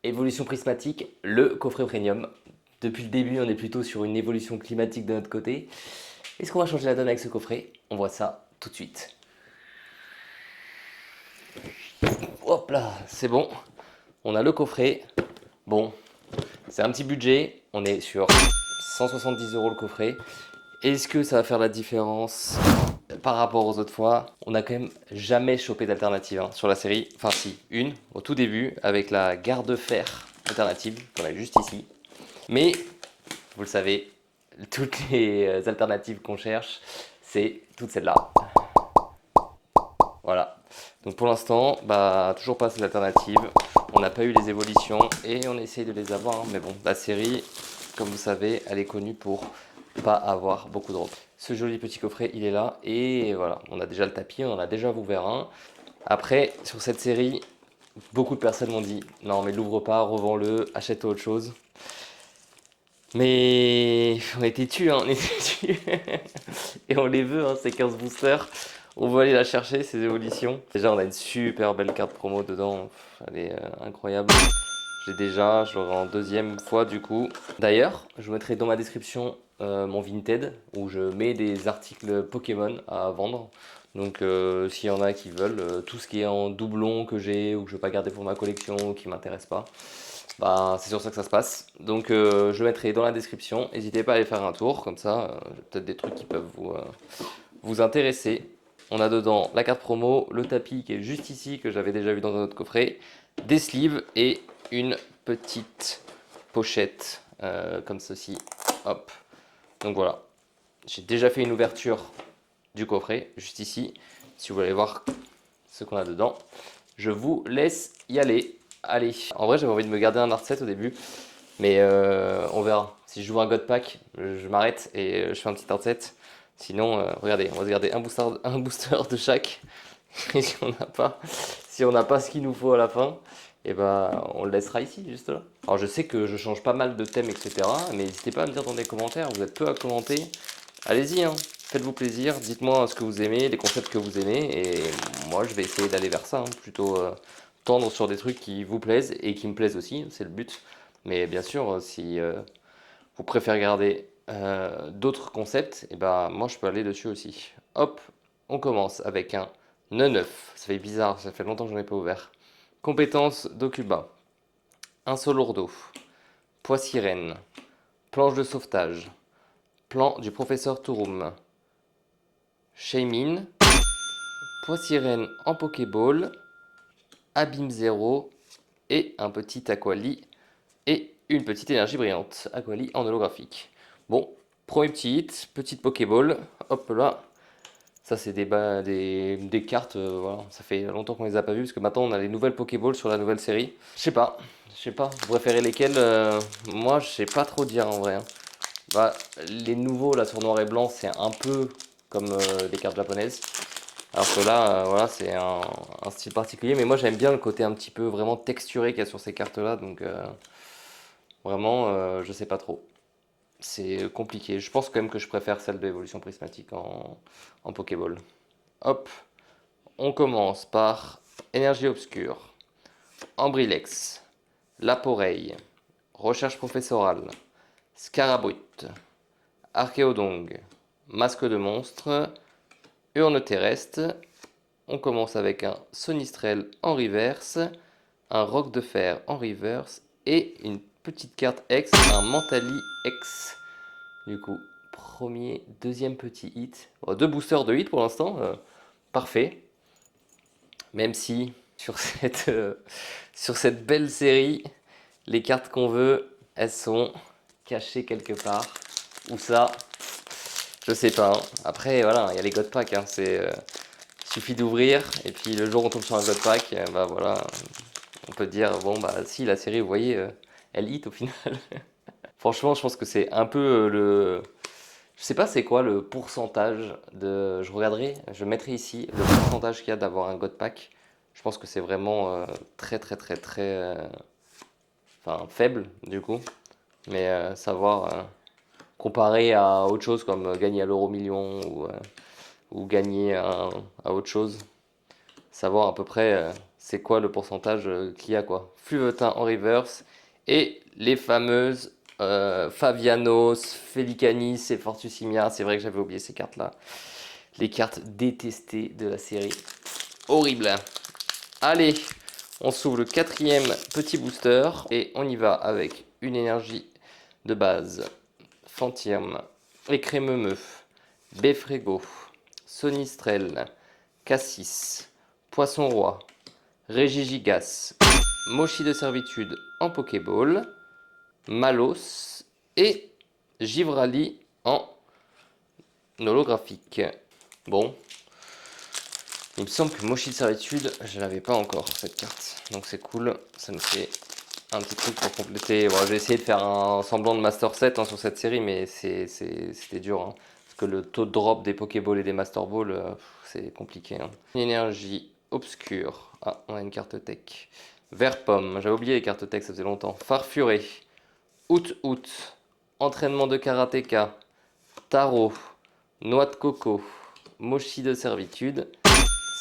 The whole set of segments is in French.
Évolution prismatique, le coffret premium. Depuis le début, on est plutôt sur une évolution climatique de notre côté. Est-ce qu'on va changer la donne avec ce coffret? On voit ça tout de suite. Hop là, c'est bon. On a le coffret. Bon, c'est un petit budget. On est sur 170 € le coffret. Est-ce que ça va faire la différence par rapport aux autres fois? On n'a quand même jamais chopé d'alternative sur la série. Enfin si, une au tout début avec la garde-fer alternative qu'on a juste ici. Mais vous le savez, toutes les alternatives qu'on cherche, c'est toutes celles-là. Voilà. Donc pour l'instant, toujours pas cette alternative. On n'a pas eu les évolutions et on essaye de les avoir. Mais bon, la série, comme vous savez, elle est connue pour pas avoir beaucoup de drops. Ce joli petit coffret, il est là. Et voilà, on a déjà le tapis, on en a déjà ouvert un. Après, sur cette série, beaucoup de personnes m'ont dit non, mais l'ouvre pas, revends-le, achète autre chose. Mais on était dessus, hein, on était dessus. Et on les veut, hein, ces 15 boosters. On va aller la chercher, ces évolutions. Déjà, on a une super belle carte promo dedans. Elle est incroyable. J'ai déjà, je l'aurai en deuxième fois du coup. D'ailleurs, je vous mettrai dans ma description mon Vinted où je mets des articles Pokémon à vendre. Donc s'il y en a qui veulent, tout ce qui est en doublon que j'ai ou que je ne veux pas garder pour ma collection ou qui ne m'intéresse pas, c'est sur ça que ça se passe. Donc je mettrai dans la description. N'hésitez pas à aller faire un tour, comme ça, j'ai peut-être des trucs qui peuvent vous intéresser. On a dedans la carte promo, le tapis qui est juste ici, que j'avais déjà vu dans un autre coffret, des sleeves et une petite pochette comme ceci. Hop. Donc voilà. J'ai déjà fait une ouverture du coffret, juste ici. Si vous voulez voir ce qu'on a dedans, je vous laisse y aller. Allez. En vrai, j'avais envie de me garder un art set au début, mais on verra. Si je joue un God Pack, je m'arrête et je fais un petit art set. Sinon, regardez, on va se garder un booster de chaque. Et si on n'a pas ce qu'il nous faut à la fin, et on le laissera ici, juste là. Alors je sais que je change pas mal de thèmes, etc. Mais n'hésitez pas à me dire dans les commentaires, vous êtes peu à commenter. Allez-y, hein, faites-vous plaisir, dites-moi ce que vous aimez, les concepts que vous aimez. Et moi, je vais essayer d'aller vers ça, hein, plutôt tendre sur des trucs qui vous plaisent et qui me plaisent aussi, c'est le but. Mais bien sûr, si vous préférez garder d'autres concepts, et moi je peux aller dessus aussi. Hop, on commence avec un 9. Ça fait bizarre, ça fait longtemps que j'en ai pas ouvert. Compétences d'Okuba. Un Solourdo. Poids sirène. Planche de sauvetage. Plan du professeur Turum. Shaymin. Poids sirène en Pokéball. Abîme Zéro. Et un petit Aquali. Et une petite énergie brillante. Aquali en holographique. Bon, premier petit hit. Petite Pokéball. Hop là. Ça, c'est des cartes, voilà. Ça fait longtemps qu'on les a pas vues, parce que maintenant on a les nouvelles Pokéballs sur la nouvelle série. Je sais pas, vous préférez lesquels? Moi, je sais pas trop dire en vrai, hein. Les nouveaux là sur noir et blanc, c'est un peu comme les cartes japonaises. Alors que là, voilà, c'est un style particulier, mais moi j'aime bien le côté un petit peu vraiment texturé qu'il y a sur ces cartes là, donc vraiment, je sais pas trop. C'est compliqué. Je pense quand même que je préfère celle de l'évolution prismatique en Pokéball. Hop, on commence par énergie obscure, Ambrilex, Laporeille, recherche professorale, Scarabrute, Archéodong, masque de monstre, urne terrestre. On commence avec un Sonistrel en reverse, un Roc de fer en reverse et une petite carte X, un Mentali X. Du coup, premier, deuxième petit hit. Oh, deux boosters de hit pour l'instant, parfait. Même si sur cette belle série, les cartes qu'on veut, elles sont cachées quelque part. Où ça, je sais pas, hein. Après, voilà, il y a les God Pack, hein, suffit d'ouvrir et puis le jour où on tombe sur un God Pack, voilà, on peut dire bon si la série, vous voyez, elle hit au final. Franchement, je pense que c'est un peu je sais pas c'est quoi le pourcentage de. Je regarderai, je mettrai ici le pourcentage qu'il y a d'avoir un God Pack. Je pense que c'est vraiment très très très très faible du coup. Mais savoir comparer à autre chose comme gagner à l'euro million ou gagner à autre chose, savoir à peu près c'est quoi le pourcentage qu'il y a, quoi. Fluvetin en reverse. Et les fameuses Favianos, Felicanis et Fortusimia. C'est vrai que j'avais oublié ces cartes-là. Les cartes détestées de la série. Horrible. Allez, on s'ouvre le 4e petit booster. Et on y va avec une énergie de base. Fantirm, Écrémeux, Beffrego, Sonistrel, Cassis, Poisson-Roi, Régigigas, Mochi de servitude en Pokéball, Malos et Givrali en holographique. Bon, il me semble que Mochi de servitude, je l'avais pas encore cette carte. Donc c'est cool, ça me fait un petit truc pour compléter. Bon, j'ai essayé de faire un semblant de Master Set sur cette série, mais c'était dur. Hein. Parce que le taux de drop des Pokéballs et des Master Balls, c'est compliqué. Hein. Une énergie obscure. Ah, on a une carte tech. Vert pomme, j'avais oublié les cartes tech, ça faisait longtemps. Farfuré. Out. Entraînement de karatéka. Tarot. Noix de coco. Mochi de servitude.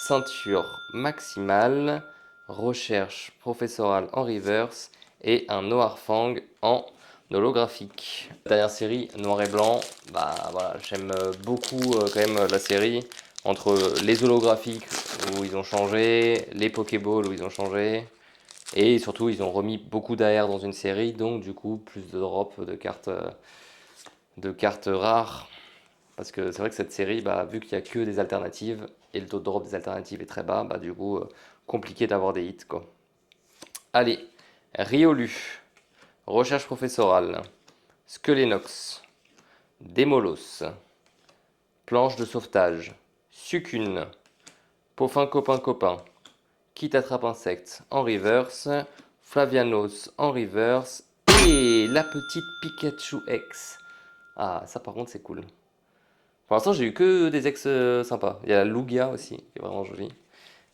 Ceinture maximale. Recherche professorale en reverse. Et un Noirfang en holographique. Dernière série, noir et blanc. Bah voilà, j'aime beaucoup quand même la série. Entre les holographiques où ils ont changé, les Pokéballs où ils ont changé. Et surtout, ils ont remis beaucoup d'AR dans une série, donc du coup, plus de drop de cartes rares. Parce que c'est vrai que cette série, bah, vu qu'il n'y a que des alternatives, et le taux de drop des alternatives est très bas, bah, du coup, compliqué d'avoir des hits, quoi. Allez, Riolu, Recherche professorale, Skelenox, Démolos, Planche de sauvetage, Sucune, Peaufin copain, Qui t'attrape insecte en reverse, Flavianos en reverse, et la petite Pikachu X. Ah, ça par contre c'est cool. Pour l'instant j'ai eu que des ex sympas. Il y a la Lugia aussi, qui est vraiment jolie.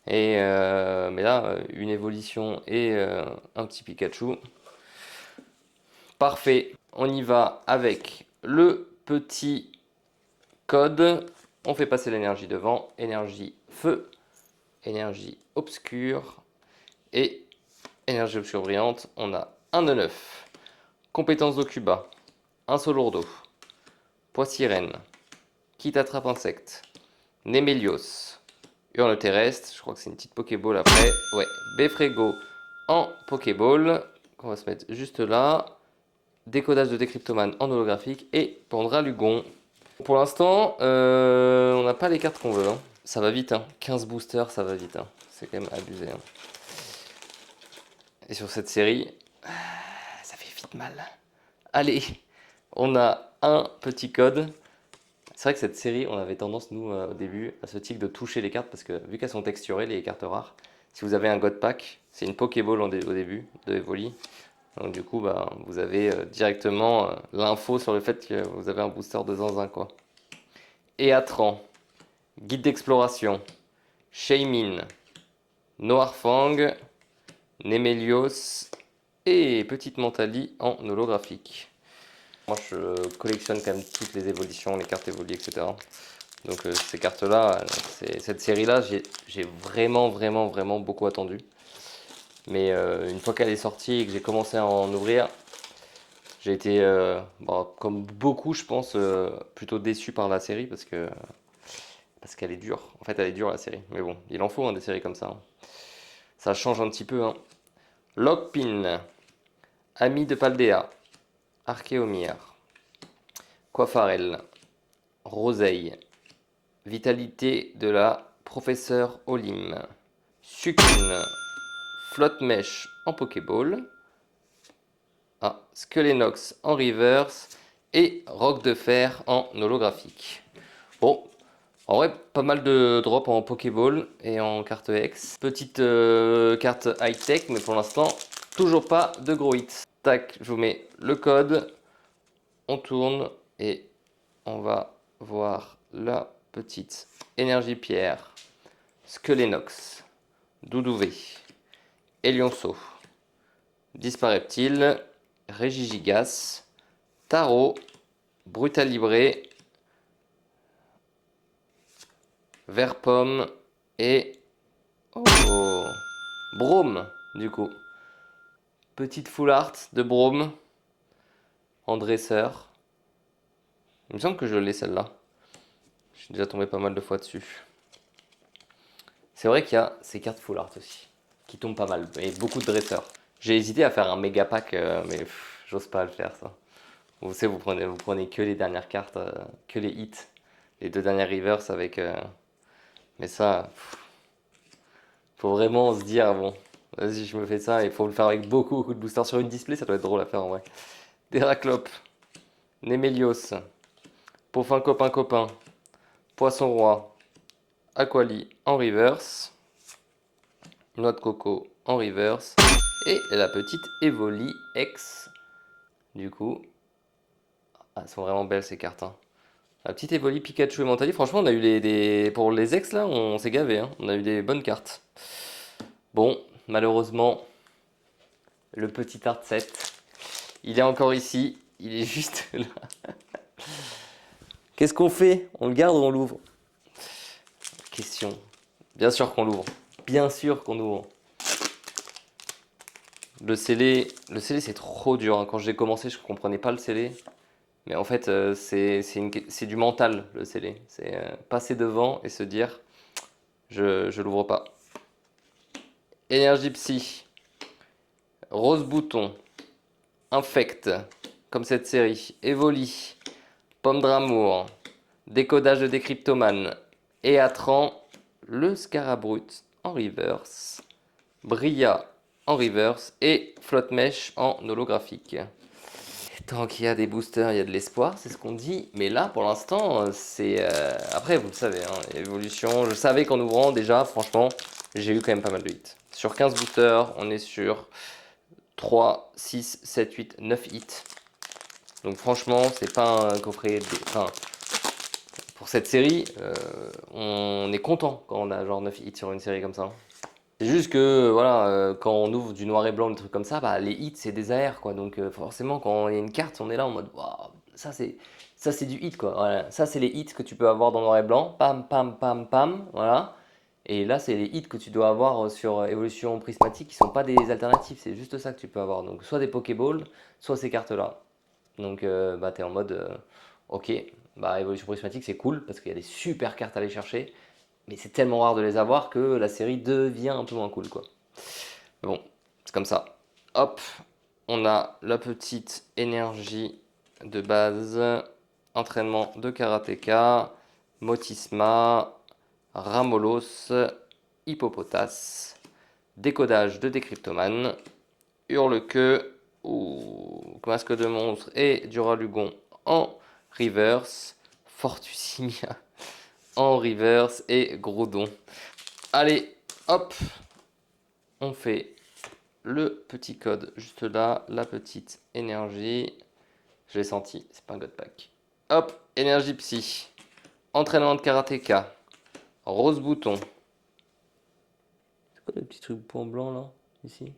Et mais là, une évolution et un petit Pikachu. Parfait. On y va avec le petit code. On fait passer l'énergie devant. Énergie feu, énergie obscure et énergie obscure brillante. On a un de 9. Compétence d'Okuba. Un Solourdo. Poissirène. Qui t'attrape insecte. Némélios. Hurle terrestre. Je crois que c'est une petite Pokéball après. Ouais. Beffrego en Pokéball. On va se mettre juste là. Décodage de Décryptoman en holographique et Pandralugon. Pour l'instant, on n'a pas les cartes qu'on veut. Hein. Ça va vite, hein. 15 boosters, ça va vite. Hein. C'est quand même abusé. Hein. Et sur cette série, ça fait vite mal. Allez, on a un petit code. C'est vrai que cette série, on avait tendance, nous, au début, à ce tic de toucher les cartes parce que vu qu'elles sont texturées, les cartes rares, si vous avez un God Pack, c'est une Pokéball au début de Evoli. Donc du coup, bah, vous avez directement l'info sur le fait que vous avez un booster de zinzin, quoi. Eatran, guide d'exploration, Shaymin, Noirfang, Némélios et petite Mentali en holographique. Moi, je collectionne quand même toutes les évolutions, les cartes évoluées, etc. Donc ces cartes-là, cette série-là, j'ai vraiment beaucoup attendu. Mais une fois qu'elle est sortie et que j'ai commencé à en ouvrir, j'ai été, bon, comme beaucoup, je pense, plutôt déçu par la série parce qu'elle est dure. En fait, elle est dure la série. Mais bon, il en faut hein, des séries comme ça. Hein. Ça change un petit peu. Hein. Lockpin, Ami de Paldea, Archéomir, Coiffarel, Roseille, Vitalité de la Professeure Olim, Sucune, Flotte-Mèche en Pokéball, ah, Skelenox en reverse et Roc de Fer en holographique. Bon, en vrai, pas mal de drops en Pokéball et en carte X. Petite carte high-tech, mais pour l'instant, toujours pas de gros hits. Tac, je vous mets le code, on tourne et on va voir la petite énergie pierre, Skelenox, Doudouvé, Elionceau, Dispareptile, Régigigas, Tarot, Brutalibré, Vert pomme et... Oh, Brome, du coup. Petite full art de Brome en dresseur. Il me semble que je l'ai celle-là. Je suis déjà tombé pas mal de fois dessus. C'est vrai qu'il y a ces cartes full art aussi, qui tombent pas mal, et beaucoup de dresseurs. J'ai hésité à faire un méga pack, mais j'ose pas le faire ça. Vous savez, vous prenez que les dernières cartes, que les hits. Les deux dernières reverse avec... mais ça, faut vraiment se dire, bon, vas-y, je me fais ça, il faut le faire avec beaucoup, beaucoup de boosters sur une display, ça doit être drôle à faire en vrai. Terraclope, Némélios, Peaufin copain copain, Poisson roi, Aquali en reverse, Noix de coco en reverse, et la petite Evoli X, du coup. Ah, elles sont vraiment belles ces cartes, hein. La petite Evoli, Pikachu et Mentali, franchement, on a eu pour les ex là, on s'est gavé, hein. On a eu des bonnes cartes. Bon, malheureusement, le petit art set, il est encore ici, il est juste là. Qu'est-ce qu'on fait? On le garde ou on l'ouvre? Question. Bien sûr qu'on l'ouvre. Bien sûr qu'on ouvre. Le scellé c'est trop dur, hein. Quand j'ai commencé, je comprenais pas le scellé. Mais en fait, c'est du mental, le scellé. C'est passer devant et se dire, je l'ouvre pas. Énergie Psy, Rose Bouton, Infect, comme cette série, Evoli, Pomme d'Amour, Décodage de Décryptomane, Eatran, le Scarabrut en reverse, Bria en reverse et Flotte Mèche en holographique. Tant qu'il y a des boosters, il y a de l'espoir, c'est ce qu'on dit. Mais là, pour l'instant, c'est... Après, vous le savez, hein, évolution. Je savais qu'en ouvrant, déjà, franchement, j'ai eu quand même pas mal de hits. Sur 15 boosters, on est sur 3, 6, 7, 8, 9 hits. Donc franchement, c'est pas un coffret... Enfin, pour cette série, on est content quand on a genre 9 hits sur une série comme ça. C'est juste que voilà, quand on ouvre du noir et blanc, des trucs comme ça, bah, les hits c'est des AR quoi. Donc forcément quand il y a une carte, on est là en mode waouh, ça c'est du hit quoi. Voilà. Ça c'est les hits que tu peux avoir dans noir et blanc, pam pam pam pam, voilà. Et là c'est les hits que tu dois avoir sur évolution prismatique qui sont pas des alternatives, c'est juste ça que tu peux avoir. Donc soit des Pokéballs, soit ces cartes là. Donc bah t'es en mode ok, bah évolution prismatique c'est cool parce qu'il y a des super cartes à aller chercher. Mais c'est tellement rare de les avoir que la série devient un peu moins cool, quoi. Mais bon, c'est comme ça. Hop, on a la petite énergie de base, entraînement de karatéka, Motisma, Ramolos, Hippopotas, décodage de décryptomane, Hurle-queue, ou masque de monstre et Duralugon en reverse, Fortusimia en reverse et Groudon. Allez, hop, on fait le petit code juste là, la petite énergie. Je l'ai senti, c'est pas un god pack. Hop, énergie psy, entraînement de karatéka, rose bouton. C'est quoi le petit truc point blanc là, ici?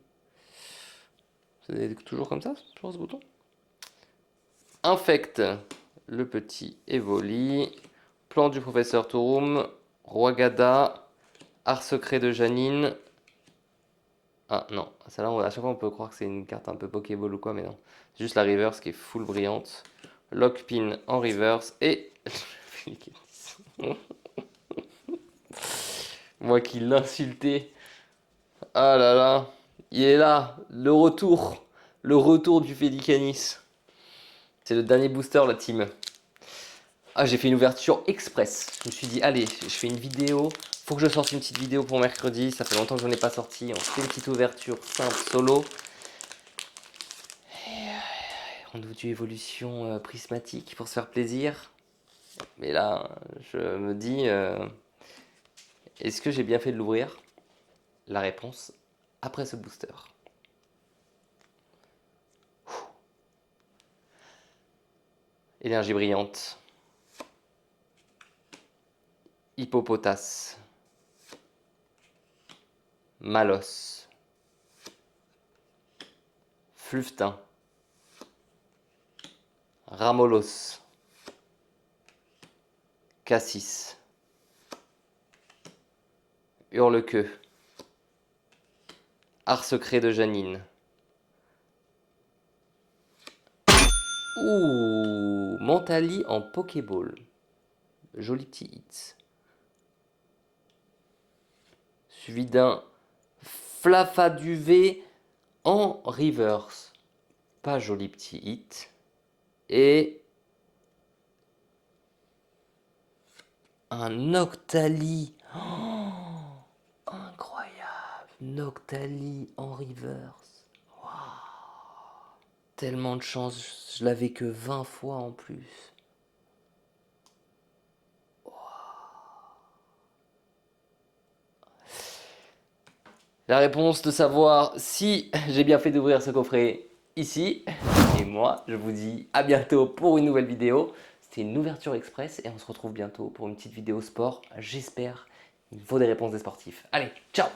C'est toujours comme ça, toujours ce bouton? Infect, le petit Evoli, plan du professeur Touroum, Roi Gada, art secret de Janine. Ah non, celle-là, à chaque fois on peut croire que c'est une carte un peu Pokéball ou quoi, mais non. C'est juste la reverse qui est full brillante. Lockpin en reverse et... Moi qui l'insultais. Ah là là, il est là, le retour du Félicanis. C'est le dernier booster, la team. Ah, j'ai fait une ouverture express. Je me suis dit, allez, je fais une vidéo. Faut que je sorte une petite vidéo pour mercredi. Ça fait longtemps que je n'en ai pas sorti. On fait une petite ouverture simple, solo. On ouvre du évolution prismatique pour se faire plaisir. Mais là, je me dis, est-ce que j'ai bien fait de l'ouvrir? La réponse, après ce booster. Énergie brillante. Hippopotas. Malos. Fluftin. Ramolos. Cassis. Hurle-queue. Art secret de Janine. Ouh, Mentali en Pokéball. Joli petit hit. Suivi d'un Flafaduvé en reverse. Pas joli petit hit. Et un Noctali. Oh, incroyable. Noctali en reverse. Waouh. Tellement de chance. Je l'avais que 20 fois en plus. La réponse de savoir si j'ai bien fait d'ouvrir ce coffret ici. Et moi, je vous dis à bientôt pour une nouvelle vidéo. C'était une ouverture express et on se retrouve bientôt pour une petite vidéo sport. J'espère. Il faut des réponses des sportifs. Allez, ciao!